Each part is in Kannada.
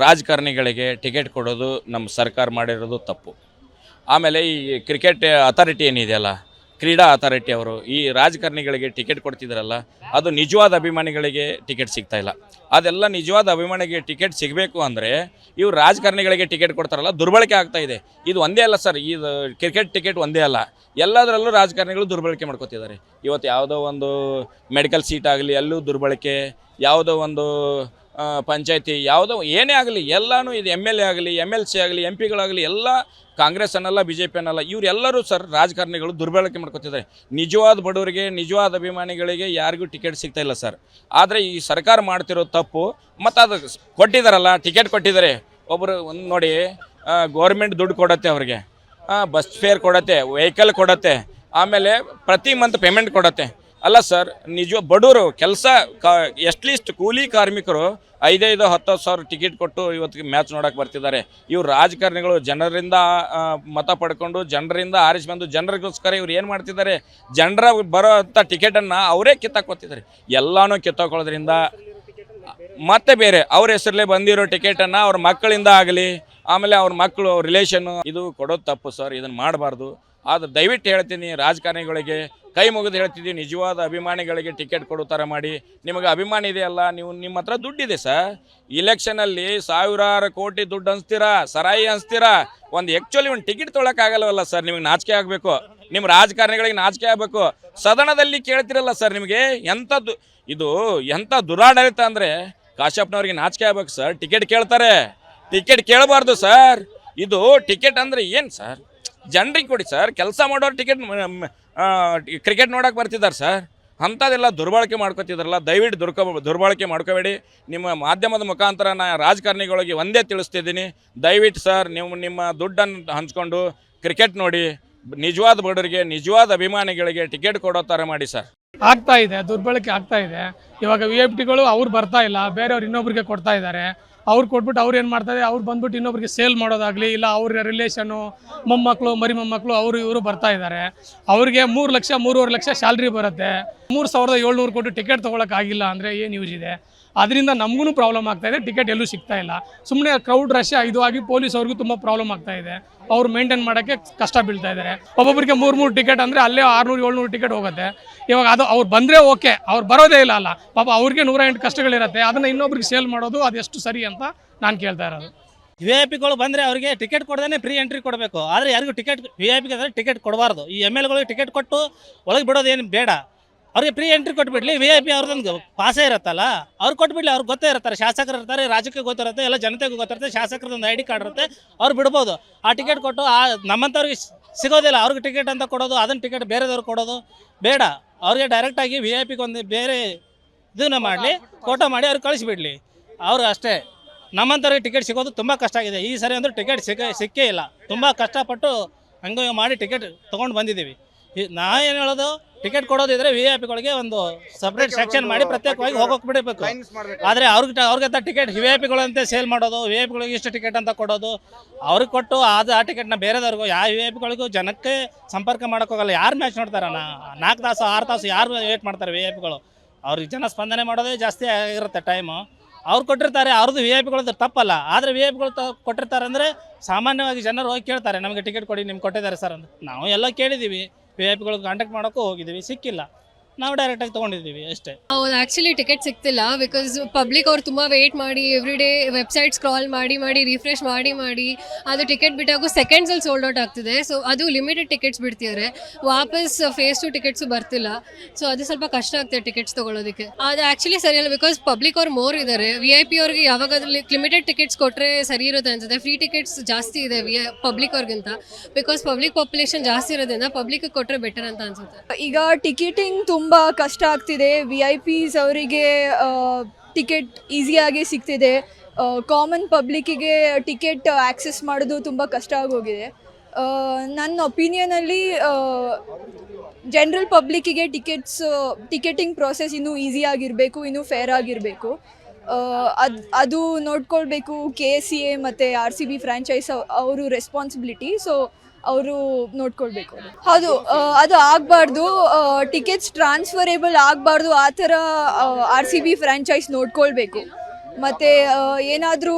ರಾಜಕಾರಣಿಗಳಿಗೆ ಟಿಕೆಟ್ ಕೊಡೋದು ನಮ್ಮ ಸರ್ಕಾರ ಮಾಡಿರೋದು ತಪ್ಪು. ಆಮೇಲೆ ಈ ಕ್ರಿಕೆಟ್ ಅಥಾರಿಟಿ ಏನಿದೆಯಲ್ಲ, ಕ್ರೀಡಾ ಅಥಾರಿಟಿ ಅವರು ಈ ರಾಜಕಾರಣಿಗಳಿಗೆ ಟಿಕೆಟ್ ಕೊಡ್ತಿದ್ದಾರಲ್ಲ, ಅದು ನಿಜವಾದ ಅಭಿಮಾನಿಗಳಿಗೆ ಟಿಕೆಟ್ ಸಿಗ್ತಾ ಇಲ್ಲ. ಅದೆಲ್ಲ ನಿಜವಾದ ಅಭಿಮಾನಿಗೆ ಟಿಕೆಟ್ ಸಿಗಬೇಕು ಅಂದರೆ ಇವ್ರು ರಾಜಕಾರಣಿಗಳಿಗೆ ಟಿಕೆಟ್ ಕೊಡ್ತಾರಲ್ಲ, ದುರ್ಬಳಕೆ ಆಗ್ತಾ ಇದೆ. ಇದು ಒಂದೇ ಅಲ್ಲ ಸರ್, ಇದು ಕ್ರಿಕೆಟ್ ಟಿಕೆಟ್ ಒಂದೇ ಅಲ್ಲ, ಎಲ್ಲದರಲ್ಲೂ ರಾಜಕಾರಣಿಗಳು ದುರ್ಬಳಕೆ ಮಾಡ್ಕೋತಿದ್ದಾರೆ. ಇವತ್ತು ಯಾವುದೋ ಒಂದು ಮೆಡಿಕಲ್ ಸೀಟ್ ಆಗಲಿ ಅಲ್ಲೂ ದುರ್ಬಳಕೆ, ಯಾವುದೋ ಒಂದು ಪಂಚಾಯತಿ ಯಾವುದೋ ಏನೇ ಆಗಲಿ ಎಲ್ಲನೂ ಇದು MLA ಆಗಲಿ MLC ಆಗಲಿ MP ಗಳಾಗಲಿ ಎಲ್ಲ ಕಾಂಗ್ರೆಸ್ ಅನ್ನಲ್ಲ BJP ಅನ್ನಲ್ಲ, ಇವರೆಲ್ಲರೂ ಸರ್ ರಾಜಕಾರಣಿಗಳು ದುರ್ಬಳಕೆ ಮಾಡ್ಕೊತಿದ್ದಾರೆ. ನಿಜವಾದ ಬಡವರಿಗೆ ನಿಜವಾದ ಅಭಿಮಾನಿಗಳಿಗೆ ಯಾರಿಗೂ ಟಿಕೆಟ್ ಸಿಗ್ತಾ ಇಲ್ಲ ಸರ್. ಆದರೆ ಈ ಸರ್ಕಾರ ಮಾಡ್ತಿರೋ ತಪ್ಪು. ಮತ್ತು ಅದು ಕೊಟ್ಟಿದ್ದಾರಲ್ಲ, ಟಿಕೆಟ್ ಕೊಟ್ಟಿದ್ದಾರೆ. ಒಬ್ಬರು ಒಂದು ನೋಡಿ, ಗೌರ್ಮೆಂಟ್ ದುಡ್ಡು ಕೊಡತ್ತೆ ಅವ್ರಿಗೆ, ಬಸ್ ಫೇರ್ ಕೊಡತ್ತೆ, ವೆಹಿಕಲ್ ಕೊಡತ್ತೆ, ಆಮೇಲೆ ಪ್ರತಿ ಮಂತ್ ಪೇಮೆಂಟ್ ಕೊಡತ್ತೆ. ಅಲ್ಲ ಸರ್, ನಿಜ ಬಡವರು ಕೆಲಸ ಎಟ್ಲೀಸ್ಟ್ ಕೂಲಿ ಕಾರ್ಮಿಕರು 5-10 ಸಾವಿರ ಟಿಕೆಟ್ ಕೊಟ್ಟು ಇವತ್ತಿಗೆ ಮ್ಯಾಚ್ ನೋಡೋಕೆ ಬರ್ತಿದ್ದಾರೆ. ಇವ್ರು ರಾಜಕಾರಣಿಗಳು ಜನರಿಂದ ಮತ ಪಡ್ಕೊಂಡು ಜನರಿಂದ ಆರಿಸಿ ಬಂದು ಜನರಿಗೋಸ್ಕರ ಇವ್ರು ಏನು ಮಾಡ್ತಿದ್ದಾರೆ, ಜನರ ಬರೋ ಅಂಥ ಟಿಕೆಟನ್ನು ಅವರೇ ಕಿತ್ತಾಕೋತಿದ್ದಾರೆ. ಎಲ್ಲನೂ ಕಿತ್ತಾಕೊಳ್ಳೋದ್ರಿಂದ ಮತ್ತೆ ಬೇರೆ ಅವ್ರ ಹೆಸರಲ್ಲೇ ಬಂದಿರೋ ಟಿಕೆಟನ್ನು ಅವ್ರ ಮಕ್ಕಳಿಂದ ಆಗಲಿ, ಆಮೇಲೆ ಅವ್ರ ಮಕ್ಕಳು ಅವ್ರ ರಿಲೇಷನ್ನು, ಇದು ಕೊಡೋದು ತಪ್ಪು ಸರ್. ಇದನ್ನು ಮಾಡಬಾರ್ದು. ಆದರೆ ದಯವಿಟ್ಟು ಹೇಳ್ತೀನಿ, ರಾಜಕಾರಣಿಗಳಿಗೆ ಕೈ ಮುಗಿದು ಹೇಳ್ತಿದ್ದೀವಿ, ನಿಜವಾದ ಅಭಿಮಾನಿಗಳಿಗೆ ಟಿಕೆಟ್ ಕೊಡೋ ಥರ ಮಾಡಿ. ನಿಮಗೆ ಅಭಿಮಾನಿ ಇದೆಯಲ್ಲ, ನಿಮ್ಮ ಹತ್ರ ದುಡ್ಡಿದೆ ಸರ್. ಇಲೆಕ್ಷನಲ್ಲಿ ಸಾವಿರಾರು ಕೋಟಿ ದುಡ್ಡು ಹಂಚ್ತೀರಾ, ಸರಾಯಿ ಹಂಚ್ತೀರಾ, ಆ್ಯಕ್ಚುಲಿ ಒಂದು ಟಿಕೆಟ್ ತೊಗೊಳಕ್ಕಾಗಲ್ವಲ್ಲ ಸರ್. ನಿಮಗೆ ನಾಚಿಕೆ ಆಗಬೇಕು, ನಿಮ್ಮ ರಾಜಕಾರಣಿಗಳಿಗೆ ನಾಚಿಕೆ ಆಗಬೇಕು. ಸದನದಲ್ಲಿ ಕೇಳ್ತಿರಲ್ಲ ಸರ್, ನಿಮಗೆ ಎಂಥದ್ದು ಇದು, ಎಂಥ ದುರಾಡಳಿತ ಅಂದರೆ ಕಾಶ್ಯಪ್ನವ್ರಿಗೆ ನಾಚಿಕೆ ಆಗ್ಬೇಕು ಸರ್. ಟಿಕೆಟ್ ಕೇಳ್ತಾರೆ, ಟಿಕೆಟ್ ಕೇಳಬಾರ್ದು ಸರ್. ಇದು ಟಿಕೆಟ್ ಅಂದರೆ ಏನು ಸರ್, ಜನರಿಗೆ ಕೊಡಿ ಸರ್. ಕೆಲಸ ಮಾಡೋರು ಟಿಕೆಟ್ ಕ್ರಿಕೆಟ್ ನೋಡೋಕೆ ಬರ್ತಿದ್ದಾರೆ ಸರ್. ಅಂಥದ್ದೆಲ್ಲ ದುರ್ಬಳಕೆ ಮಾಡ್ಕೊತಿದ್ದಾರಲ್ಲ, ದಯವಿಟ್ಟು ದುರ್ಬಳಕೆ ಮಾಡ್ಕೋಬೇಡಿ. ನಿಮ್ಮ ಮಾಧ್ಯಮದ ಮುಖಾಂತರ ನಾನು ರಾಜಕಾರಣಿಗಳಿಗೆ ಒಂದೇ ತಿಳಿಸ್ತಿದ್ದೀನಿ, ದಯವಿಟ್ಟು ಸರ್ ನಿಮ್ಮ ದುಡ್ಡನ್ನು ಹಂಚ್ಕೊಂಡು ಕ್ರಿಕೆಟ್ ನೋಡಿ. ನಿಜವಾದ ಬಡವರಿಗೆ ನಿಜವಾದ ಅಭಿಮಾನಿಗಳಿಗೆ ಟಿಕೆಟ್ ಕೊಡೋ ಥರ ಮಾಡಿ ಸರ್. ಆಗ್ತಾ ಇದೆ, ದುರ್ಬಳಕೆ ಆಗ್ತಾ ಇದೆ. ಇವಾಗ VIP ಅವ್ರು ಬರ್ತಾ ಇಲ್ಲ, ಬೇರೆಯವ್ರು ಇನ್ನೊಬ್ರಿಗೆ ಕೊಡ್ತಾ ಇದ್ದಾರೆ. ಅವ್ರು ಕೊಟ್ಬಿಟ್ಟು ಅವ್ರು ಏನು ಮಾಡ್ತಾರೆ, ಅವ್ರು ಬಂದ್ಬಿಟ್ಟು ಇನ್ನೊಬ್ರಿಗೆ ಸೇಲ್ ಮಾಡೋದಾಗಲಿ, ಇಲ್ಲ ಅವ್ರ ರಿಲೇಷನ್ನು ಮೊಮ್ಮಕ್ಕಳು ಮರಿ ಮೊಮ್ಮಕ್ಕಳು ಅವರು ಇವರು ಬರ್ತಾ ಇದ್ದಾರೆ. ಅವ್ರಿಗೆ 3 ಲಕ್ಷ 3.5 ಲಕ್ಷ ಸ್ಯಾಲ್ರಿ ಬರುತ್ತೆ. 3,700 ಕೊಟ್ಟು ಟಿಕೆಟ್ ತೊಗೊಳಕ್ಕಾಗಿಲ್ಲ ಅಂದರೆ ಏನು ಯೂಸ್ ಇದೆ? ಅದರಿಂದ ನಮಗೂ ಪ್ರಾಬ್ಲಮ್ ಆಗ್ತಾ ಇದೆ, ಟಿಕೆಟ್ ಎಲ್ಲೂ ಸಿಗ್ತಾ ಇಲ್ಲ. ಸುಮ್ಮನೆ ಕ್ರೌಡ್ ರಶ್ ಇದು ಆಗಿ ಪೊಲೀಸ್ ಅವ್ರಿಗೂ ತುಂಬ ಪ್ರಾಬ್ಲಮ್ ಆಗ್ತಾ ಇದೆ. ಅವ್ರು ಮೇಂಟೈನ್ ಮಾಡೋಕ್ಕೆ ಕಷ್ಟ ಬೀಳ್ತಾ ಇದ್ದಾರೆ. ಒಬ್ಬೊಬ್ಬರಿಗೆ 3 ಟಿಕೆಟ್ ಅಂದರೆ ಅಲ್ಲೇ 600-700 ಟಿಕೆಟ್ ಹೋಗುತ್ತೆ. ಇವಾಗ ಅದು ಅವ್ರು ಬಂದರೆ ಓಕೆ, ಅವ್ರು ಬರೋದೇ ಇಲ್ಲ ಅಲ್ಲ, ಪಾಪ ಅವ್ರಿಗೆ 108 ಕಷ್ಟಗಳಿರುತ್ತೆ. ಅದನ್ನು ಇನ್ನೊಬ್ರಿಗೆ ಸೇಲ್ ಮಾಡೋದು ಅದೆಷ್ಟು ಸರಿ ಅಂತ ನಾನು ಕೇಳ್ತಾ ಇರೋದು. VIP ಬಂದರೆ ಅವರಿಗೆ ಟಿಕೆಟ್ ಕೊಡದೇ ಫ್ರೀ ಎಂಟ್ರಿ ಕೊಡಬೇಕು. ಆದರೆ ಯಾರಿಗೂ ಟಿಕೆಟ್ VIP ಅಂದರೆ ಟಿಕೆಟ್ ಕೊಡಬಾರ್ದು. ಈ MLA ಟಿಕೆಟ್ ಕೊಟ್ಟು ಒಳಗೆ ಬಿಡೋದೇನು ಬೇಡ, ಅವ್ರಿಗೆ ಫ್ರೀ ಎಂಟ್ರಿ ಕೊಟ್ಬಿಡ್ಲಿ. VIP ಅವ್ರದ್ದೊಂದು ಪಾಸೇ ಇರುತ್ತಲ್ಲ, ಅವ್ರು ಕೊಟ್ಬಿಡ್ಲಿ. ಅವ್ರಿಗೆ ಗೊತ್ತೇ ಇರ್ತಾರೆ, ಶಾಸಕರು ಇರ್ತಾರೆ, ರಾಜ್ಯಕ್ಕೆ ಗೊತ್ತಿರುತ್ತೆ, ಎಲ್ಲ ಜನತೆಗೂ ಗೊತ್ತಿರುತ್ತೆ, ಶಾಸಕರದೊಂದು ID ಕಾರ್ಡ್ ಇರುತ್ತೆ, ಅವ್ರು ಬಿಡ್ಬೋದು. ಆ ಟಿಕೆಟ್ ಕೊಟ್ಟು ನಮ್ಮಂಥವ್ರಿಗೆ ಸಿಗೋದಿಲ್ಲ, ಅವ್ರಿಗೆ ಟಿಕೆಟ್ ಅಂತ ಕೊಡೋದು, ಅದನ್ನು ಟಿಕೆಟ್ ಬೇರೆದವ್ರು ಕೊಡೋದು ಬೇಡ. ಅವ್ರಿಗೆ ಡೈರೆಕ್ಟಾಗಿ VIP ಒಂದು ಬೇರೆ ಇದನ್ನ ಮಾಡಲಿ, ಕೋಟ ಮಾಡಿ ಅವ್ರಿಗೆ ಕಳಿಸ್ಬಿಡ್ಲಿ, ಅವ್ರು ಅಷ್ಟೇ. ನಮ್ಮಂಥವ್ರಿಗೆ ಟಿಕೆಟ್ ಸಿಗೋದು ತುಂಬ ಕಷ್ಟ ಆಗಿದೆ. ಈ ಸರಿ ಅಂದ್ರೆ ಟಿಕೆಟ್ ಸಿಕ್ಕೇ ಇಲ್ಲ. ತುಂಬ ಕಷ್ಟಪಟ್ಟು ಹಂಗೆ ಮಾಡಿ ಟಿಕೆಟ್ ತೊಗೊಂಡು ಬಂದಿದ್ದೀವಿ. ನಾ ಏನು ಹೇಳೋದು, ಟಿಕೆಟ್ ಕೊಡೋದಿದ್ರೆ VIP ಒಂದು ಸಪ್ರೇಟ್ ಸೆಕ್ಷನ್ ಮಾಡಿ ಪ್ರತ್ಯೇಕವಾಗಿ ಹೋಗೋಕೆ ಬಿಡಬೇಕು. ಆದರೆ ಅವ್ರಿಗೆ ಟಿಕೆಟ್ VIP ಸೇಲ್ ಮಾಡೋದು, VIP ಇಷ್ಟು ಟಿಕೆಟ್ ಅಂತ ಕೊಡೋದು, ಅವ್ರಿಗೆ ಕೊಟ್ಟು ಆ ಟಿಕೆಟ್ನ ಬೇರೆದವ್ರಿಗೂ ಯಾವ VIP ಜನಕ್ಕೆ ಸಂಪರ್ಕ ಮಾಡೋಕ್ಕೋಗಲ್ಲ. ಯಾರು ಮ್ಯಾಚ್ ನೋಡ್ತಾರೆ? 4 ತಾಸು 6 ತಾಸು ಯಾರು ವೇಟ್ ಮಾಡ್ತಾರೆ? VIP ಅವ್ರಿಗೆ ಜನ ಸ್ಪಂದನೆ ಮಾಡೋದೇ ಜಾಸ್ತಿ ಆಗಿರುತ್ತೆ ಟೈಮು. ಅವ್ರು ಕೊಟ್ಟಿರ್ತಾರೆ, ಅವ್ರದ್ದು VIP ತಪ್ಪಲ್ಲ. ಆದರೆ VIP ಕೊಟ್ಟಿರ್ತಾರೆ ಅಂದರೆ ಸಾಮಾನ್ಯವಾಗಿ ಜನರು ಹೋಗಿ ಕೇಳ್ತಾರೆ, ನಮಗೆ ಟಿಕೆಟ್ ಕೊಡಿ, ನಿಮ್ಗೆ ಕೊಟ್ಟಿದ್ದಾರೆ ಸರ್ ಅಂತ. ನಾವು ಎಲ್ಲ ಕೇಳಿದ್ದೀವಿ, VIP ಕಾಂಟ್ಯಾಕ್ಟ್ ಮಾಡೋಕ್ಕೂ ಹೋಗಿದ್ದೀವಿ, ಸಿಕ್ಕಿಲ್ಲ. ನಾವು ಡೈರೆಕ್ಟಾಗಿ ತೊಗೊಂಡಿದ್ದೀವಿ ಅಷ್ಟೇ. ಹೌದು, ಆ್ಯಕ್ಚುಲಿ ಟಿಕೆಟ್ ಸಿಗ್ತಿಲ್ಲ. ಬಿಕಾಸ್ ಪಬ್ಲಿಕ್ ಅವ್ರು ತುಂಬ ವೆಯ್ಟ್ ಮಾಡಿ ಎವ್ರಿ ಡೇ ವೆಬ್ಸೈಟ್ ಸ್ಕ್ರಾಲ್ ಮಾಡಿ ರಿಫ್ರೆಶ್ ಮಾಡಿ ಅದು ಟಿಕೆಟ್ ಬಿಟ್ಟಾಗೂ ಸೆಕೆಂಡ್ಸಲ್ಲಿ ಸೋಲ್ಡ್ ಔಟ್ ಆಗ್ತಿದೆ. ಸೊ ಅದು ಲಿಮಿಟೆಡ್ ಟಿಕೆಟ್ಸ್ ಬಿಡ್ತಿದ್ದಾರೆ, ವಾಪಸ್ ಫೇಸ್ 2 ಟಿಕೆಟ್ಸು ಬರ್ತಿಲ್ಲ. ಸೊ ಅದು ಸ್ವಲ್ಪ ಕಷ್ಟ ಆಗ್ತದೆ ಟಿಕೆಟ್ಸ್ ತೊಗೊಳೋದಕ್ಕೆ. ಅದು ಆ್ಯಕ್ಚುಲಿ ಸರಿಯಲ್ಲ, ಬಿಕಾಸ್ ಪಬ್ಲಿಕ್ ಅವ್ರು ಮೋರ್ ಇದ್ದಾರೆ. VIP ಅವ್ರಿಗೆ ಯಾವಾಗಾದ್ರೂ ಲಿಮಿಟೆಡ್ ಟಿಕೆಟ್ಸ್ ಕೊಟ್ಟರೆ ಸರಿ ಇರುತ್ತೆ ಅನ್ಸುತ್ತೆ. ಫ್ರೀ ಟಿಕೆಟ್ಸ್ ಜಾಸ್ತಿ ಇದೆ ಪಬ್ಲಿಕ್ ಅವ್ರಿಗಿಂತ, ಬಿಕಾಸ್ ಪಬ್ಲಿಕ್ ಪಾಪ್ಯುಲೇಷನ್ ಜಾಸ್ತಿ ಇರೋದ್ರಿಂದ ಪಬ್ಲಿಕ್ ಕೊಟ್ಟರೆ ಬೆಟರ್ ಅಂತ ಅನ್ಸುತ್ತೆ. ಈಗ ಟಿಕೆಟಿಂಗ್ ತುಂಬ ಕಷ್ಟ ಆಗ್ತಿದೆ. VIPs ಅವರಿಗೆ ಟಿಕೆಟ್ ಈಸಿಯಾಗಿ ಸಿಗ್ತಿದೆ. ಕಾಮನ್ ಪಬ್ಲಿಕ್ಕಿಗೆ ಟಿಕೆಟ್ ಆಕ್ಸೆಸ್ ಮಾಡೋದು ತುಂಬ ಕಷ್ಟ ಆಗೋಗಿದೆ. ನನ್ನ ಒಪಿನಿಯನಲ್ಲಿ ಜನರಲ್ ಪಬ್ಲಿಕ್ಕಿಗೆ ಟಿಕೆಟಿಂಗ್ ಪ್ರೋಸೆಸ್ ಇನ್ನೂ ಈಸಿಯಾಗಿರಬೇಕು, ಇನ್ನೂ ಫೇರ್ ಆಗಿರಬೇಕು. ಅದು ನೋಡ್ಕೊಳ್ಬೇಕು KCA ಮತ್ತು RCB ಫ್ರ್ಯಾಂಚೈಸ್ ಅವರು ರೆಸ್ಪಾನ್ಸಿಬಿಲಿಟಿ. ಸೊ ಅವರು ನೋಡ್ಕೊಳ್ಬೇಕು. ಹೌದು, ಅದು ಆಗಬಾರ್ದು. ಟಿಕೆಟ್ಸ್ ಟ್ರಾನ್ಸ್ಫರೇಬಲ್ ಆಗಬಾರ್ದು, ಆ ಥರ RCB ಫ್ರ್ಯಾಂಚೈಸ್ ನೋಡ್ಕೊಳ್ಬೇಕು. ಮತ್ತು ಏನಾದರೂ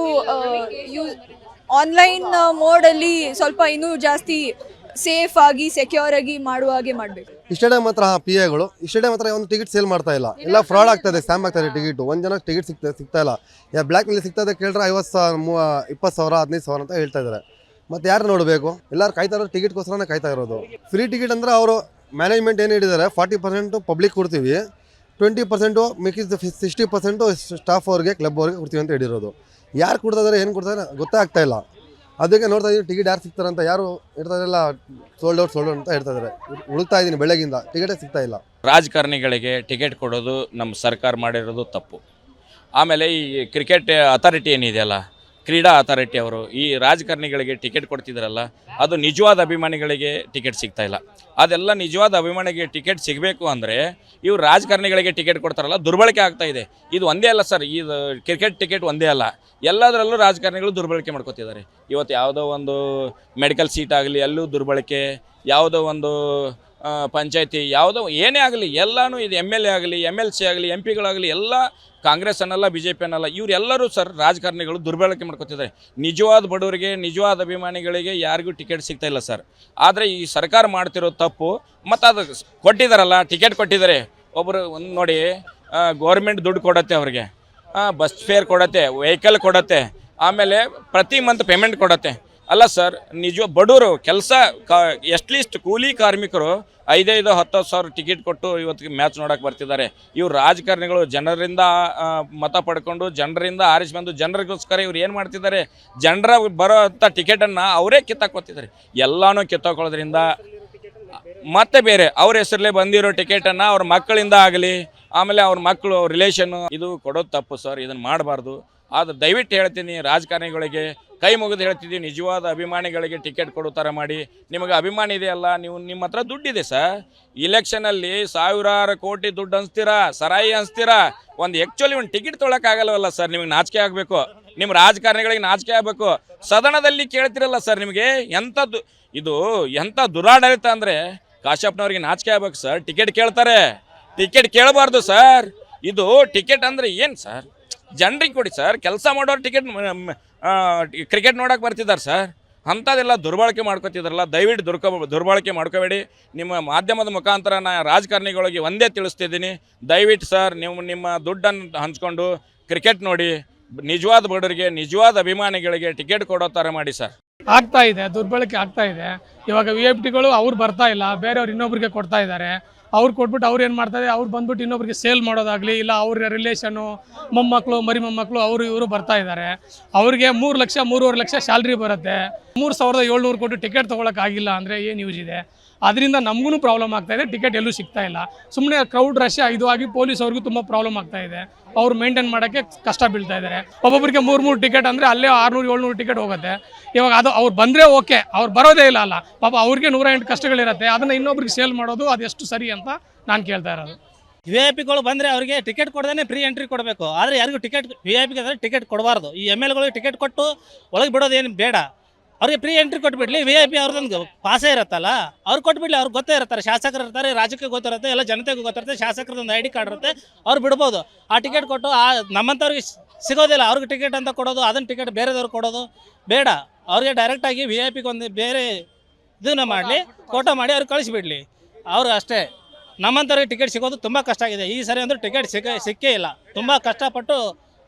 ಆನ್ಲೈನ್ ಮೋಡಲ್ಲಿ ಸ್ವಲ್ಪ ಇನ್ನೂ ಜಾಸ್ತಿ ಸೇಫ್ ಆಗಿ ಸೆಕ್ಯೂರ್ ಆಗಿ ಮಾಡುವ ಹಾಗೆ ಮಾಡಬೇಕು. ಇಷ್ಟೇ ಮಾತ್ರ ಪಿ ಎಗಳು ಇಷ್ಟೇ ಮಾತ್ರ ಒಂದು ಟಿಕೆಟ್ ಸೇಲ್ ಮಾಡ್ತಾ ಇಲ್ಲ, ಎಲ್ಲ ಫ್ರಾಡ್ ಆಗ್ತದೆ, ಸ್ಕ್ಯಾಮ್ ಆಗ್ತದೆ. ಟಿಕೆಟು ಒಂದು ಜನ ಟಿಕೆಟ್ ಸಿಗ್ತಾ ಇಲ್ಲ. ಬ್ಲ್ಯಾಕ್ನಲ್ಲಿ ಸಿಗ್ತದೆ ಕೇಳಿದ್ರೆ 50,000 20,000 15,000 ಅಂತ ಹೇಳ್ತಾ ಇದ್ದಾರೆ. ಮತ್ತು ಯಾರು ನೋಡಬೇಕು? ಎಲ್ಲರೂ ಕಾಯ್ತಾ ಇರೋದು ಟಿಕೆಟ್ಗೋಸ್ಕರನೇ ಕಾಯ್ತಾ ಇರೋದು. ಫ್ರೀ ಟಿಕೆಟ್ ಅಂದರೆ ಅವರು ಮ್ಯಾನೇಜ್ಮೆಂಟ್ ಏನು ಹೇಳಿದ್ದಾರೆ, 40% ಪಬ್ಲಿಕ್ ಕೊಡ್ತೀವಿ, 20% ಮಿಕ್ಕಿದ 60% ಸ್ಟಾಫ್ ಅವ್ರಿಗೆ ಕ್ಲಬ್ ಅವ್ರಿಗೆ ಕೊಡ್ತೀವಿ ಅಂತ ಹೇಳಿರೋದು. ಯಾರು ಕೊಡ್ತಾ ಇದ್ದಾರೆ ಏನು ಕೊಡ್ತಾರೆ ಗೊತ್ತೇ ಆಗ್ತಾ ಇಲ್ಲ. ಅದಕ್ಕೆ ನೋಡ್ತಾ ಇದ್ದೀನಿ ಟಿಕೆಟ್ ಯಾರು ಸಿಗ್ತಾರೆ ಅಂತ. ಯಾರು ಇರ್ತಾರೆಲ್ಲ ಸೋಲ್ಡ್ ಔಟ್ ಅಂತ ಹೇಳ್ತಾ ಇದ್ದಾರೆ. ಹುಡುಕ್ತಾ ಇದ್ದೀನಿ ಬೆಳಗಿಂದ, ಟಿಕೆಟೇ ಸಿಗ್ತಾ ಇಲ್ಲ. ರಾಜಕಾರಣಿಗಳಿಗೆ ಟಿಕೆಟ್ ಕೊಡೋದು ನಮ್ಮ ಸರ್ಕಾರ ಮಾಡಿರೋದು ತಪ್ಪು. ಆಮೇಲೆ ಈ ಕ್ರಿಕೆಟ್ ಅಥಾರಿಟಿ ಏನಿದೆಯಲ್ಲ, ಕ್ರೀಡಾ ಅಥಾರಿಟಿ ಅವರು ಈ ರಾಜಕಾರಣಿಗಳಿಗೆ ಟಿಕೆಟ್ ಕೊಡ್ತಿದ್ದಾರಲ್ಲ, ಅದು ನಿಜವಾದ ಅಭಿಮಾನಿಗಳಿಗೆ ಟಿಕೆಟ್ ಸಿಗ್ತಾ ಇಲ್ಲ. ಅದೆಲ್ಲ ನಿಜವಾದ ಅಭಿಮಾನಿಗೆ ಟಿಕೆಟ್ ಸಿಗಬೇಕು ಅಂದರೆ ಇವ್ರು ರಾಜಕಾರಣಿಗಳಿಗೆ ಟಿಕೆಟ್ ಕೊಡ್ತಾರಲ್ಲ, ದುರ್ಬಳಕೆ ಆಗ್ತಾ ಇದೆ. ಇದು ಒಂದೇ ಅಲ್ಲ ಸರ್, ಇದು ಕ್ರಿಕೆಟ್ ಟಿಕೆಟ್ ಒಂದೇ ಅಲ್ಲ, ಎಲ್ಲದರಲ್ಲೂ ರಾಜಕಾರಣಿಗಳು ದುರ್ಬಳಕೆ ಮಾಡ್ಕೋತಿದ್ದಾರೆ. ಇವತ್ತು ಯಾವುದೋ ಒಂದು ಮೆಡಿಕಲ್ ಸೀಟ್ ಆಗಲಿ ಅಲ್ಲೂ ದುರ್ಬಳಕೆ, ಯಾವುದೋ ಒಂದು ಪಂಚಾಯತಿ, ಯಾವುದೋ ಏನೇ ಆಗಲಿ ಎಲ್ಲನೂ ಇದು MLA ಆಗಲಿ MLC ಆಗಲಿ MP ಗಳಾಗಲಿ ಎಲ್ಲ ಕಾಂಗ್ರೆಸ್ ಅನ್ನಲ್ಲ BJP ಅನ್ನಲ್ಲ, ಇವರೆಲ್ಲರೂ ಸರ್ ರಾಜಕಾರಣಿಗಳು ದುರ್ಬಳಕೆ ಮಾಡ್ಕೊತಿದ್ದಾರೆ. ನಿಜವಾದ ಬಡವರಿಗೆ ನಿಜವಾದ ಅಭಿಮಾನಿಗಳಿಗೆ ಯಾರಿಗೂ ಟಿಕೆಟ್ ಸಿಗ್ತಾ ಇಲ್ಲ ಸರ್. ಆದರೆ ಈ ಸರ್ಕಾರ ಮಾಡ್ತಿರೋ ತಪ್ಪು. ಮತ್ತು ಅದು ಕೊಟ್ಟಿದ್ದಾರಲ್ಲ, ಟಿಕೆಟ್ ಕೊಟ್ಟಿದ್ದಾರೆ. ಒಬ್ಬರು ಒಂದು ನೋಡಿ, ಗೌರ್ಮೆಂಟ್ ದುಡ್ಡು ಕೊಡತ್ತೆ ಅವ್ರಿಗೆ, ಬಸ್ ಫೇರ್ ಕೊಡತ್ತೆ, ವೆಹಿಕಲ್ ಕೊಡತ್ತೆ, ಆಮೇಲೆ ಪ್ರತಿ ಮಂತ್ ಪೇಮೆಂಟ್ ಕೊಡತ್ತೆ. ಅಲ್ಲ ಸರ್, ನಿಜ ಬಡವರು ಕೆಲಸ ಎಟ್ಲೀಸ್ಟ್ ಕೂಲಿ ಕಾರ್ಮಿಕರು 5,000-10,000 ಸಾವಿರ ಟಿಕೆಟ್ ಕೊಟ್ಟು ಇವತ್ತಿಗೆ ಮ್ಯಾಚ್ ನೋಡೋಕೆ ಬರ್ತಿದ್ದಾರೆ. ಇವ್ರು ರಾಜಕಾರಣಿಗಳು ಜನರಿಂದ ಮತ ಪಡ್ಕೊಂಡು ಜನರಿಂದ ಆರಿಸಿ ಬಂದು ಜನರಿಗೋಸ್ಕರ ಇವ್ರು ಏನು ಮಾಡ್ತಿದ್ದಾರೆ, ಜನರ ಬರೋ ಅಂಥ ಟಿಕೆಟನ್ನು ಅವರೇ ಕಿತ್ತಾಕೋತಿದ್ದಾರೆ. ಎಲ್ಲನೂ ಕಿತ್ತಾಕೊಳ್ಳೋದ್ರಿಂದ ಮತ್ತೆ ಬೇರೆ ಅವ್ರ ಹೆಸರಲ್ಲೇ ಬಂದಿರೋ ಟಿಕೆಟನ್ನು ಅವ್ರ ಮಕ್ಕಳಿಂದ ಆಗಲಿ, ಆಮೇಲೆ ಅವ್ರ ಮಕ್ಕಳು ರಿಲೇಷನ್ನು, ಇದು ಕೊಡೋದು ತಪ್ಪು ಸರ್. ಇದನ್ನು ಮಾಡಬಾರ್ದು. ಆದರೆ ದಯವಿಟ್ಟು ಹೇಳ್ತೀನಿ, ರಾಜಕಾರಣಿಗಳಿಗೆ ಕೈ ಮುಗಿದು ಹೇಳ್ತಿದ್ದೀವಿ, ನಿಜವಾದ ಅಭಿಮಾನಿಗಳಿಗೆ ಟಿಕೆಟ್ ಕೊಡೋ ಥರ ಮಾಡಿ. ನಿಮಗೆ ಅಭಿಮಾನಿ ಇದೆಯಲ್ಲ, ನಿಮ್ಮ ಹತ್ರ ದುಡ್ಡಿದೆ ಸರ್. ಇಲೆಕ್ಷನಲ್ಲಿ ಸಾವಿರಾರು ಕೋಟಿ ದುಡ್ಡು ಹಂಚ್ತೀರಾ, ಸರಾಯಿ ಹಂಚ್ತೀರಾ, ಒಂದು ಟಿಕೆಟ್ ತೊಗೊಳಕ್ಕಾಗಲ್ವಲ್ಲ ಸರ್. ನಿಮಗೆ ನಾಚಿಕೆ ಆಗಬೇಕು, ನಿಮ್ಮ ರಾಜಕಾರಣಿಗಳಿಗೆ ನಾಚಿಕೆ ಆಗಬೇಕು. ಸದನದಲ್ಲಿ ಕೇಳ್ತಿರಲ್ಲ ಸರ್, ನಿಮಗೆ ಎಂಥದ್ದು ಇದು, ಎಂಥ ದುರಾಡಳಿತ ಅಂದರೆ ಕಾಶ್ಯಪ್ನವ್ರಿಗೆ ನಾಚಿಕೆ ಆಗ್ಬೇಕು ಸರ್. ಟಿಕೆಟ್ ಕೇಳ್ತಾರೆ, ಟಿಕೆಟ್ ಕೇಳಬಾರ್ದು ಸರ್. ಇದು ಟಿಕೆಟ್ ಅಂದರೆ ಏನು ಸರ್? ಜನರಿಗೆ ಕೊಡಿ ಸರ್. ಕೆಲಸ ಮಾಡೋರು ಟಿಕೆಟ್ ಕ್ರಿಕೆಟ್ ನೋಡೋಕೆ ಬರ್ತಿದ್ದಾರೆ ಸರ್. ಅಂಥದ್ದೆಲ್ಲ ದುರ್ಬಳಕೆ ಮಾಡ್ಕೊತಿದ್ದಾರಲ್ಲ, ದಯವಿಟ್ಟು ದುರ್ಬಳಕೆ ಮಾಡ್ಕೋಬೇಡಿ. ನಿಮ್ಮ ಮಾಧ್ಯಮದ ಮುಖಾಂತರ ನಾನು ರಾಜಕಾರಣಿಗಳಿಗೆ ಒಂದೇ ತಿಳಿಸ್ತಿದ್ದೀನಿ, ದಯವಿಟ್ಟು ಸರ್ ನಿಮ್ಮ ದುಡ್ಡನ್ನು ಹಂಚ್ಕೊಂಡು ಕ್ರಿಕೆಟ್ ನೋಡಿ. ನಿಜವಾದ ಬಡವರಿಗೆ ನಿಜವಾದ ಅಭಿಮಾನಿಗಳಿಗೆ ಟಿಕೆಟ್ ಕೊಡೋ ಥರ ಮಾಡಿ ಸರ್. ಆಗ್ತಾ ಇದೆ, ದುರ್ಬಳಕೆ ಆಗ್ತಾ ಇದೆ. ಇವಾಗ VIP ಅವ್ರು ಬರ್ತಾ ಇಲ್ಲ, ಬೇರೆಯವ್ರು ಇನ್ನೊಬ್ರಿಗೆ ಕೊಡ್ತಾ ಇದ್ದಾರೆ. ಅವ್ರು ಕೊಟ್ಬಿಟ್ಟು ಅವ್ರು ಏನು ಮಾಡ್ತಾರೆ, ಅವ್ರು ಬಂದ್ಬಿಟ್ಟು ಇನ್ನೊಬ್ರಿಗೆ ಸೇಲ್ ಮಾಡೋದಾಗಲಿ, ಇಲ್ಲ ಅವ್ರ ರಿಲೇಷನ್ನು ಮೊಮ್ಮಕ್ಕಳು ಮರಿ ಮೊಮ್ಮಕ್ಕಳು ಅವರು ಇವರು ಬರ್ತಾ ಇದ್ದಾರೆ. ಅವ್ರಿಗೆ 3 ಲಕ್ಷ 3.5 ಲಕ್ಷ ಸ್ಯಾಲ್ರಿ ಬರುತ್ತೆ. 3,700 ಕೊಟ್ಟು ಟಿಕೆಟ್ ತೊಗೊಳಕ್ಕಾಗಿಲ್ಲ ಅಂದರೆ ಏನು ಯೂಸ್ ಇದೆ? ಅದರಿಂದ ನಮಗೂ ಪ್ರಾಬ್ಲಮ್ ಆಗ್ತಾ ಇದೆ. ಟಿಕೆಟ್ ಎಲ್ಲೂ ಸಿಗ್ತಾ ಇಲ್ಲ. ಸುಮ್ಮನೆ ಕ್ರೌಡ್ ರಶ್ ಇದು ಆಗಿ ಪೊಲೀಸ್ ಅವ್ರಿಗೂ ತುಂಬ ಪ್ರಾಬ್ಲಮ್ ಆಗ್ತಾ ಇದೆ. ಅವ್ರು ಮೇಂಟೈನ್ ಮಾಡೋಕ್ಕೆ ಕಷ್ಟ ಬೀಳ್ತಾ ಇದ್ದಾರೆ. ಒಬ್ಬೊಬ್ಬರಿಗೆ 3 ಟಿಕೆಟ್ ಅಂದರೆ ಅಲ್ಲೇ 600-700 ಟಿಕೆಟ್ ಹೋಗುತ್ತೆ. ಇವಾಗ ಅದು ಅವ್ರು ಬಂದರೆ ಓಕೆ, ಅವ್ರು ಬರೋದೇ ಇಲ್ಲ ಅಲ್ಲ, ಪಾಪ ಅವ್ರಿಗೆ 108 ಕಷ್ಟಗಳಿರುತ್ತೆ. ಅದನ್ನು ಇನ್ನೊಬ್ರಿಗೆ ಸೇಲ್ ಮಾಡೋದು ಅದೆಷ್ಟು ಸರಿ ಅಂತ ನಾನು ಕೇಳ್ತಾ ಇರೋದು. VIP ಬಂದರೆ ಅವರಿಗೆ ಟಿಕೆಟ್ ಕೊಡದೇ ಫ್ರೀ ಎಂಟ್ರಿ ಕೊಡಬೇಕು. ಆದರೆ ಯಾರಿಗೂ VIP ಟಿಕೆಟ್ ಕೊಡಬಾರ್ದು. ಈ MLAಗಳಿಗೆ ಟಿಕೆಟ್ ಕೊಟ್ಟು ಒಳಗೆ ಬಿಡೋದೇನು ಬೇಡ. ಅವ್ರಿಗೆ ಫ್ರೀ ಎಂಟ್ರಿ ಕೊಟ್ಬಿಡ್ಲಿ. VIP ಅವ್ರದ್ದೊಂದು ಪಾಸೇ ಇರುತ್ತಲ್ಲ, ಅವ್ರು ಕೊಟ್ಬಿಡ್ಲಿ. ಅವ್ರಿಗೆ ಗೊತ್ತೇ ಇರ್ತಾರೆ, ಶಾಸಕರು ಇರ್ತಾರೆ, ರಾಜ್ಯಕ್ಕೆ ಗೊತ್ತಿರುತ್ತೆ, ಎಲ್ಲ ಜನತೆಗೂ ಗೊತ್ತಿರುತ್ತೆ. ಶಾಸಕರದೊಂದು ID ಕಾರ್ಡ್ ಇರುತ್ತೆ, ಅವ್ರು ಬಿಡ್ಬೋದು. ಆ ಟಿಕೆಟ್ ಕೊಟ್ಟು ನಮ್ಮಂಥವ್ರಿಗೆ ಸಿಗೋದಿಲ್ಲ. ಅವ್ರಿಗೆ ಟಿಕೆಟ್ ಅಂತ ಕೊಡೋದು, ಅದನ್ನು ಟಿಕೆಟ್ ಬೇರೆದವ್ರಿಗೆ ಕೊಡೋದು ಬೇಡ. ಅವ್ರಿಗೆ ಡೈರೆಕ್ಟಾಗಿ VIP ಒಂದು ಬೇರೆ ಇದನ್ನ ಮಾಡಲಿ, ಕೋಟಾ ಮಾಡಿ ಅವ್ರಿಗೆ ಕಳಿಸಿಬಿಡ್ಲಿ. ಅವರು ಅಷ್ಟೇ. ನಮ್ಮಂಥವ್ರಿಗೆ ಟಿಕೆಟ್ ಸಿಗೋದು ತುಂಬ ಕಷ್ಟ ಆಗಿದೆ. ಈ ಸರಿ ಅಂದ್ರೆ ಟಿಕೆಟ್ ಸಿಕ್ಕೇ ಇಲ್ಲ. ತುಂಬ ಕಷ್ಟಪಟ್ಟು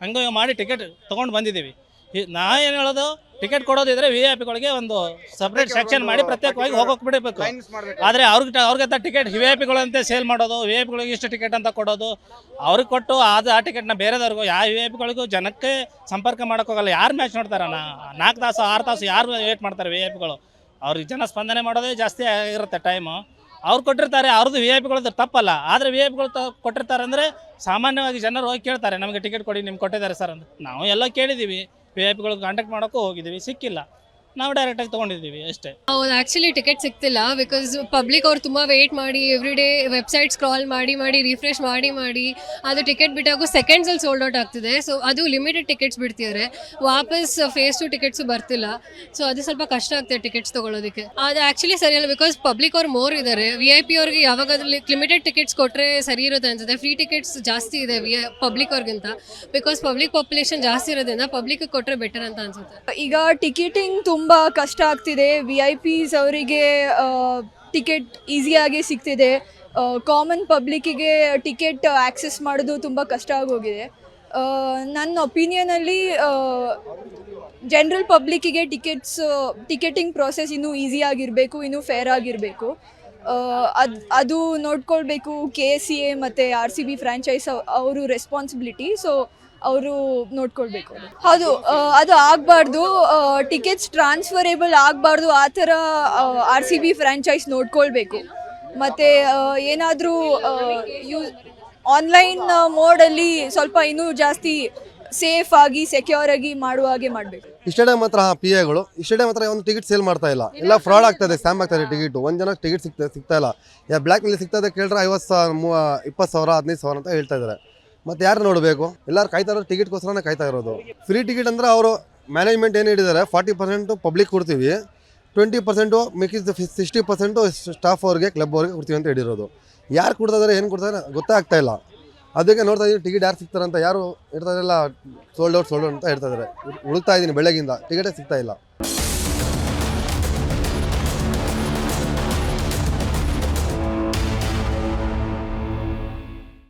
ಹಂಗೆ ಮಾಡಿ ಟಿಕೆಟ್ ತೊಗೊಂಡು ಬಂದಿದ್ದೀವಿ. ನಾ ಏನು ಹೇಳೋದು, ಟಿಕೆಟ್ ಕೊಡೋದಿದ್ರೆ VIP ಒಂದು ಸಪ್ರೇಟ್ ಸೆಕ್ಷನ್ ಮಾಡಿ ಪ್ರತ್ಯೇಕವಾಗಿ ಹೋಗೋಕೆ ಬಿಡಬೇಕು. ಆದರೆ ಅವ್ರಿಗೆ ಟಿಕೆಟ್ VIP ಸೇಲ್ ಮಾಡೋದು, VIP ಇಷ್ಟು ಟಿಕೆಟ್ ಅಂತ ಕೊಡೋದು, ಅವ್ರಿಗೆ ಕೊಟ್ಟು ಆ ಟಿಕೆಟ್ನ ಬೇರೆದವ್ರಿಗೂ, ಯಾವ VIP ಜನಕ್ಕೆ ಸಂಪರ್ಕ ಮಾಡೋಕ್ಕೋಗಲ್ಲ. ಯಾರು ಮ್ಯಾಚ್ ನೋಡ್ತಾರೆ? 4 ತಾಸು 6 ತಾಸು ಯಾರು ವೇಟ್ ಮಾಡ್ತಾರೆ? VIP ಅವ್ರಿಗೆ ಜನ ಸ್ಪಂದನೆ ಮಾಡೋದೇ ಜಾಸ್ತಿ ಆಗಿರುತ್ತೆ ಟೈಮು. ಅವ್ರು ಕೊಟ್ಟಿರ್ತಾರೆ, ಅವ್ರದ್ದು VIP ತಪ್ಪಲ್ಲ. ಆದರೆ VIP ಕೊಟ್ಟಿರ್ತಾರೆ ಅಂದರೆ ಸಾಮಾನ್ಯವಾಗಿ ಜನರು ಹೋಗಿ ಕೇಳ್ತಾರೆ, ನಮಗೆ ಟಿಕೆಟ್ ಕೊಡಿ, ನಿಮ್ಗೆ ಕೊಟ್ಟಿದ್ದಾರೆ ಸರ್ ಅಂತ. ನಾವು ಎಲ್ಲ ಕೇಳಿದ್ದೀವಿ, VIP ಕಾಂಟ್ಯಾಕ್ಟ್ ಮಾಡೋಕ್ಕೂ ಹೋಗಿದ್ದೀವಿ, ಸಿಕ್ಕಿಲ್ಲ. ನಾವು ಡೈರೆಕ್ಟಾಗಿ ತೊಗೊಂಡಿದ್ದೀವಿ ಅಷ್ಟೇ. ಹೌದು, ಆ್ಯಕ್ಚುಲಿ ಟಿಕೆಟ್ ಸಿಗ್ತಿಲ್ಲ ಬಿಕಾಸ್ ಪಬ್ಲಿಕ್ ಅವ್ರು ತುಂಬ ವೆಯ್ಟ್ ಮಾಡಿ ಎವ್ರಿ ಡೇ ವೆಬ್ಸೈಟ್ ಸ್ಕ್ರಾಲ್ ಮಾಡಿ ರಿಫ್ರೆಶ್ ಮಾಡಿ ಅದು ಟಿಕೆಟ್ ಬಿಟ್ಟಾಗೂ ಸೆಕೆಂಡ್ಸಲ್ಲಿ ಸೋಲ್ಡ್ ಔಟ್ ಆಗ್ತಿದೆ. ಸೊ ಅದು ಲಿಮಿಟೆಡ್ ಟಿಕೆಟ್ಸ್ ಬಿಡ್ತಿದ್ದಾರೆ, ವಾಪಸ್ ಫೇಸ್ ಟು ಟಿಕೆಟ್ಸು ಬರ್ತಿಲ್ಲ. ಸೊ ಅದು ಸ್ವಲ್ಪ ಕಷ್ಟ ಆಗ್ತದೆ ಟಿಕೆಟ್ಸ್ ತೊಗೊಳೋದಕ್ಕೆ. ಅದು ಆ್ಯಕ್ಚುಲಿ ಸರಿಯಲ್ಲ ಬಿಕಾಸ್ ಪಬ್ಲಿಕ್ ಅವ್ರು ಮೋರ್ ಇದ್ದಾರೆ. VIP ಅವ್ರಿಗೆ ಯಾವಾಗಾದ್ರೂ ಲಿಮಿಟೆಡ್ ಟಿಕೆಟ್ಸ್ ಕೊಟ್ಟರೆ ಸರಿ ಇರುತ್ತೆ ಅನ್ಸುತ್ತೆ. ಫ್ರೀ ಟಿಕೆಟ್ಸ್ ಜಾಸ್ತಿ ಇದೆ ಪಬ್ಲಿಕ್ ಅವ್ರಿಗಿಂತ, ಬಿಕಾಸ್ ಪಬ್ಲಿಕ್ ಪಾಪ್ಯುಲೇಷನ್ ಜಾಸ್ತಿ ಇರೋದ್ರಿಂದ ಪಬ್ಲಿಕ್ ಕೊಟ್ಟರೆ ಬೆಟರ್ ಅಂತ ಅನ್ಸುತ್ತೆ. ಈಗ ಟಿಕೆಟಿಂಗ್ ತುಂಬ ಕಷ್ಟ ಆಗ್ತಿದೆ. VIPs ಅವರಿಗೆ ಟಿಕೆಟ್ ಈಸಿಯಾಗಿ ಸಿಗ್ತಿದೆ. ಕಾಮನ್ ಪಬ್ಲಿಕ್ಕಿಗೆ ಟಿಕೆಟ್ ಆಕ್ಸೆಸ್ ಮಾಡೋದು ತುಂಬ ಕಷ್ಟ ಆಗೋಗಿದೆ. ನನ್ನ ಒಪಿನಿಯನಲ್ಲಿ ಜನರಲ್ ಪಬ್ಲಿಕ್ಕಿಗೆ ಟಿಕೆಟಿಂಗ್ ಪ್ರೋಸೆಸ್ ಇನ್ನೂ ಈಸಿಯಾಗಿರಬೇಕು, ಇನ್ನೂ ಫೇರ್ ಆಗಿರಬೇಕು. ಅದು ನೋಡ್ಕೊಳ್ಬೇಕು KCA ಮತ್ತು RCB ಫ್ರ್ಯಾಂಚೈಸ್ ಅವರು ರೆಸ್ಪಾನ್ಸಿಬಿಲಿಟಿ. ಸೊ ಅವರು ನೋಡ್ಕೊಳ್ಬೇಕು. ಹೌದು, ಅದು ಆಗಬಾರ್ದು. ಟಿಕೆಟ್ಸ್ ಟ್ರಾನ್ಸ್ಫರೇಬಲ್ ಆಗಬಾರ್ದು. ಆ ಥರ RCB ಫ್ರ್ಯಾಂಚೈಸ್ ನೋಡ್ಕೊಳ್ಬೇಕು. ಮತ್ತು ಏನಾದರೂ ಆನ್ಲೈನ್ ಮೋಡಲ್ಲಿ ಸ್ವಲ್ಪ ಇನ್ನೂ ಜಾಸ್ತಿ ಸೇಫ್ ಆಗಿ ಸೆಕ್ಯೂರ್ ಆಗಿ ಮಾಡುವ ಹಾಗೆ ಮಾಡಬೇಕು. ಈ ಸ್ಟೇಡಿಯಂ ಹತ್ರ PAಗಳು ಈ ಸ್ಟೇಡಿಯಂ ಹತ್ರ ಒಂದು ಟಿಕೆಟ್ ಸೇಲ್ ಮಾಡ್ತಾ ಇಲ್ಲ, ಎಲ್ಲ ಫ್ರಾಡ್ ಆಗ್ತದೆ, ಸ್ಕ್ಯಾಮ್ ಆಗ್ತದೆ ಟಿಕೆಟ್. ಒಂದು ಜನಕ್ಕೆ ಟಿಕೆಟ್ ಸಿಗ್ತಾ ಇಲ್ಲ. ಬ್ಲ್ಯಾಕ್ನಲ್ಲಿ ಸಿಗ್ತದೆ ಕೇಳಿದ್ರೆ 50,000 20,000 15,000 ಅಂತ ಹೇಳ್ತಾ ಇದ್ದಾರೆ. ಮತ್ತು ಯಾರು ನೋಡಬೇಕು? ಎಲ್ಲರೂ ಕಾಯ್ತಾ ಇರೋದು ಟಿಕೆಟ್ಗೋಸ್ಕರನೇ ಕಾಯ್ತಾ ಇರೋದು. ಫ್ರೀ ಟಿಕೆಟ್ ಅಂದರೆ ಅವರು ಮ್ಯಾನೇಜ್ಮೆಂಟ್ ಏನು ಹೇಳಿದ್ದಾರೆ, 40% ಪಬ್ಲಿಕ್ ಕೊಡ್ತೀವಿ, 20% ಮಿಕ್ಕಿದ 60% ಸ್ಟಾಫ್ ಅವ್ರಿಗೆ ಕ್ಲಬ್ ಅವ್ರಿಗೆ ಕೊಡ್ತೀವಿ ಅಂತ ಹೇಳಿರೋದು. ಯಾರು ಕೊಡ್ತಾ ಏನು ಕೊಡ್ತಾರೆ ಗೊತ್ತೇ ಆಗ್ತಾ ಇಲ್ಲ. ಅದಕ್ಕೆ ನೋಡ್ತಾ ಇದ್ದೀನಿ ಟಿಕೆಟ್ ಯಾರು ಸಿಗ್ತಾರೆ ಅಂತ. ಯಾರು ಹೇಳ್ತಾ ಇರಲ್ಲ, ಸೋಲ್ಡ್ ಔಟ್ ಅಂತ ಹೇಳ್ತಾ ಇದ್ದಾರೆ. ಹುಡುಕ್ತಾ ಇದ್ದೀನಿ ಬೆಳಗಿಂದ, ಟಿಕೆಟೇ ಸಿಗ್ತಾ ಇಲ್ಲ.